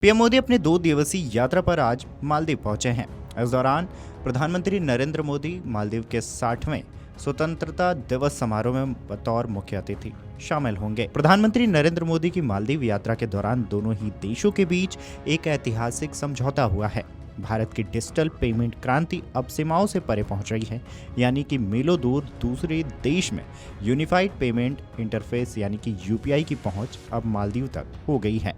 PM Modi अपने 2 दिवसीय यात्रा पर आज मालदीव पहुंचे हैं। इस दौरान प्रधानमंत्री नरेंद्र मोदी मालदीव के 60वें स्वतंत्रता दिवस समारोह में बतौर मुख्य अतिथि शामिल होंगे। प्रधानमंत्री नरेंद्र मोदी की मालदीव यात्रा के दौरान दोनों ही देशों के बीच एक ऐतिहासिक समझौता हुआ है। भारत की डिजिटल पेमेंट क्रांति अब सीमाओं से परे पहुंच रही है, यानी कि मीलों दूर दूसरे देश में यूनिफाइड पेमेंट इंटरफेस यानी कि यूपीआई की पहुंच अब मालदीव तक हो गई है।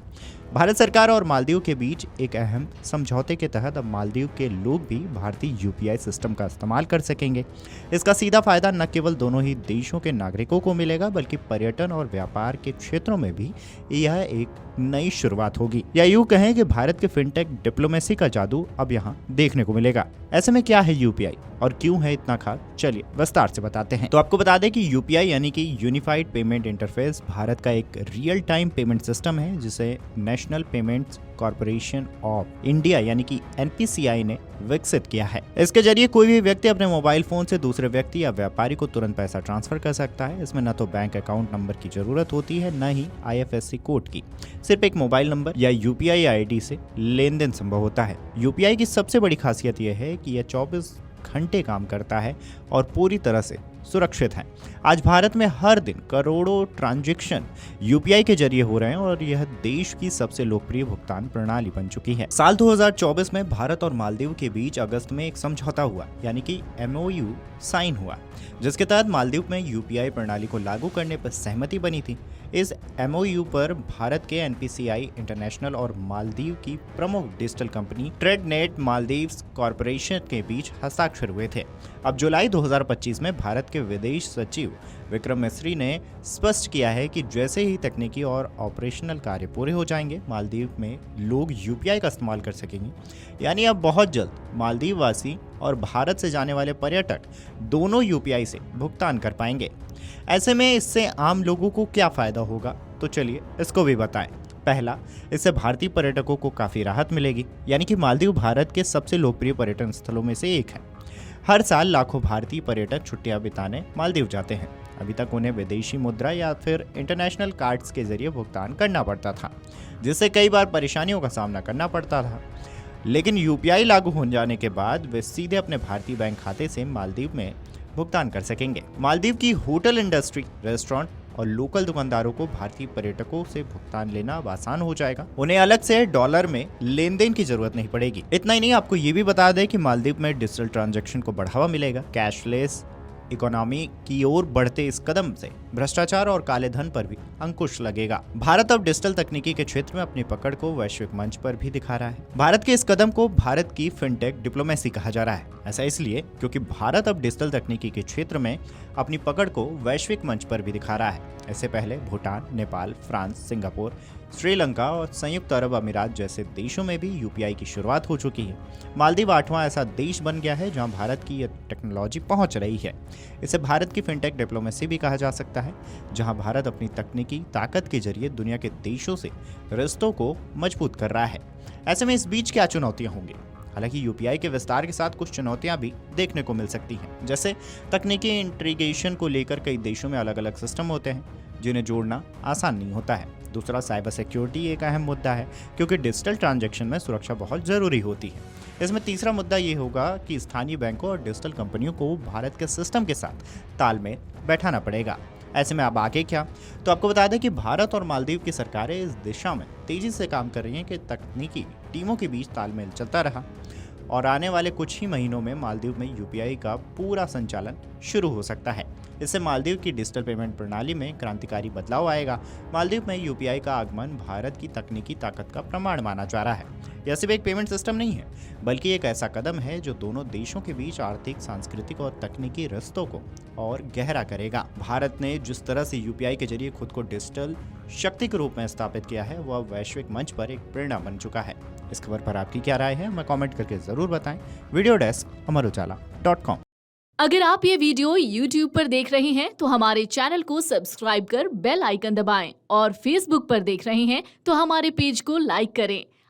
भारत सरकार और मालदीव के बीच एक अहम समझौते के तहत अब मालदीव के लोग भी भारतीय यूपीआई सिस्टम का इस्तेमाल कर सकेंगे। इसका सीधा फायदा न केवल दोनों ही देशों के नागरिकों को मिलेगा, बल्कि पर्यटन और व्यापार के क्षेत्रों में भी यह एक नई शुरुआत होगी, या यूं कहें कि भारत के फिनटेक डिप्लोमेसी का जादू अब यहाँ देखने को मिलेगा। ऐसे में क्या है यूपीआई और क्यों है इतना खास, चलिए विस्तार से बताते हैं। तो आपको बता दें कि यूपीआई यानी कि यूनिफाइड पेमेंट इंटरफेस भारत का एक रियल टाइम पेमेंट सिस्टम है, जिसे national payments corporation of India यानी कि एनपीसीआई ने विकसित किया है। इसके जरिए कोई भी व्यक्ति अपने मोबाइल फोन से दूसरे व्यक्ति या व्यापारी को तुरंत पैसा ट्रांसफर कर सकता है। इसमें न तो बैंक अकाउंट नंबर की जरूरत होती है, न ही आईएफएससी कोड की। सिर्फ एक मोबाइल नंबर या यूपीआई आईडी से लेन देन संभव होता है। यूपीआई की सबसे बड़ी खासियत यह है कि यह 24 घंटे काम करता है और पूरी तरह से सुरक्षित है। आज भारत में हर दिन करोड़ों ट्रांजैक्शन यूपीआई के जरिए हो रहे हैं और यह देश की सबसे लोकप्रिय भुगतान प्रणाली बन चुकी है। साल 2024 में भारत और मालदीव के बीच अगस्त में एक समझौता हुआ, यानी कि एमओयू साइन हुआ, जिसके तहत मालदीव में यूपीआई प्रणाली को लागू करने पर सहमति बनी थी। इस एमओयू पर भारत के एनपीसीआई इंटरनेशनल और मालदीव की प्रमुख डिजिटल कंपनी ट्रेडनेट मालदीव्स कॉर्पोरेशन के बीच हस्ताक्षर हुए थे। अब जुलाई 2025 में भारत के विदेश सचिव विक्रम मिस्री ने स्पष्ट किया है कि जैसे ही तकनीकी और ऑपरेशनल कार्य पूरे हो जाएंगे, मालदीव में लोग यूपीआई का इस्तेमाल कर सकेंगे। यानी अब बहुत जल्द मालदीव वासी और भारत से जाने वाले पर्यटक दोनों यूपीआई से भुगतान कर पाएंगे। ऐसे में इससे आम लोगों को क्या फायदा होगा, तो चलिए इसको भी बताएं। पहला, इससे भारतीय पर्यटकों को काफ़ी राहत मिलेगी, यानी कि मालदीव भारत के सबसे लोकप्रिय पर्यटन स्थलों में से एक है। हर साल लाखों भारतीय पर्यटक छुट्टियां बिताने मालदीव जाते हैं। अभी तक उन्हें विदेशी मुद्रा या फिर इंटरनेशनल कार्ड्स के जरिए भुगतान करना पड़ता था, जिससे कई बार परेशानियों का सामना करना पड़ता था। लेकिन यूपीआई लागू हो जाने के बाद वे सीधे अपने भारतीय बैंक खाते से मालदीव में भुगतान कर सकेंगे। मालदीव की होटल इंडस्ट्री, रेस्टोरेंट और लोकल दुकानदारों को भारतीय पर्यटकों से भुगतान लेना अब आसान हो जाएगा। उन्हें अलग से डॉलर में लेन देन की जरूरत नहीं पड़ेगी। इतना ही नहीं, आपको ये भी बता दें कि मालदीव में डिजिटल ट्रांजैक्शन को बढ़ावा मिलेगा। कैशलेस इकोनॉमी की ओर बढ़ते इस कदम से भ्रष्टाचार और काले धन पर भी अंकुश लगेगा। भारत अब डिजिटल तकनीकी के क्षेत्र में अपनी पकड़ को वैश्विक मंच पर भी दिखा रहा है। भारत के इस कदम को भारत की फिनटेक डिप्लोमेसी कहा जा रहा है। ऐसा इसलिए क्योंकि भारत अब डिजिटल तकनीकी के क्षेत्र में अपनी पकड़ को वैश्विक मंच पर भी दिखा रहा है। इससे पहले भूटान, नेपाल, फ्रांस, सिंगापुर, श्रीलंका और संयुक्त अरब अमीरात जैसे देशों में भी यूपीआई की शुरुआत हो चुकी है। मालदीव 8वां ऐसा देश बन गया है जहां भारत की यह टेक्नोलॉजी पहुंच रही है। इसे भारत की फिनटेक डिप्लोमेसी भी कहा जा सकता है, जहां भारत अपनी तकनीकी ताकत के जरिए दुनिया के देशों से रिश्तों को मजबूत कर रहा है। ऐसे में इस बीच क्या चुनौतियां होंगी? हालांकि यूपीआई के विस्तार के साथ कुछ चुनौतियां भी देखने को मिल सकती हैं, जैसे तकनीकी इंटीग्रेशन को लेकर कई देशों में अलग अलग सिस्टम होते हैं जिन्हें जोड़ना आसान नहीं होता है। दूसरा, साइबर सिक्योरिटी एक अहम मुद्दा है, क्योंकि डिजिटल ट्रांजैक्शन में सुरक्षा बहुत जरूरी होती है। इसमें तीसरा मुद्दा ये होगा कि स्थानीय बैंकों और डिजिटल कंपनियों को भारत के सिस्टम के साथ तालमेल बैठाना पड़ेगा। ऐसे में अब आगे क्या, तो आपको बता दें कि भारत और मालदीव की सरकारें इस दिशा में तेजी से काम कर रही हैं कि तकनीकी टीमों के बीच तालमेल चलता रहा और आने वाले कुछ ही महीनों में मालदीव में यूपीआई का पूरा संचालन शुरू हो सकता है। इससे मालदीव की डिजिटल पेमेंट प्रणाली में क्रांतिकारी बदलाव आएगा। मालदीव में यूपीआई का आगमन भारत की तकनीकी ताकत का प्रमाण माना जा रहा है। यह सिर्फ एक पेमेंट सिस्टम नहीं है, बल्कि एक ऐसा कदम है जो दोनों देशों के बीच आर्थिक, सांस्कृतिक और तकनीकी रिश्तों को और गहरा करेगा। भारत ने जिस तरह से यूपीआई के जरिए खुद को डिजिटल शक्ति के रूप में स्थापित किया है, वह वैश्विक मंच पर एक प्रेरणा बन चुका है। इस खबर पर आपकी क्या राय है, हमें कमेंट करके जरूर बताएं। वीडियो डेस्क अमरुजाला.com। अगर आप ये वीडियो YouTube पर देख रहे हैं तो हमारे चैनल को सब्सक्राइब कर बेल आइकन दबाएं और Facebook पर देख रहे हैं तो हमारे पेज को लाइक करें।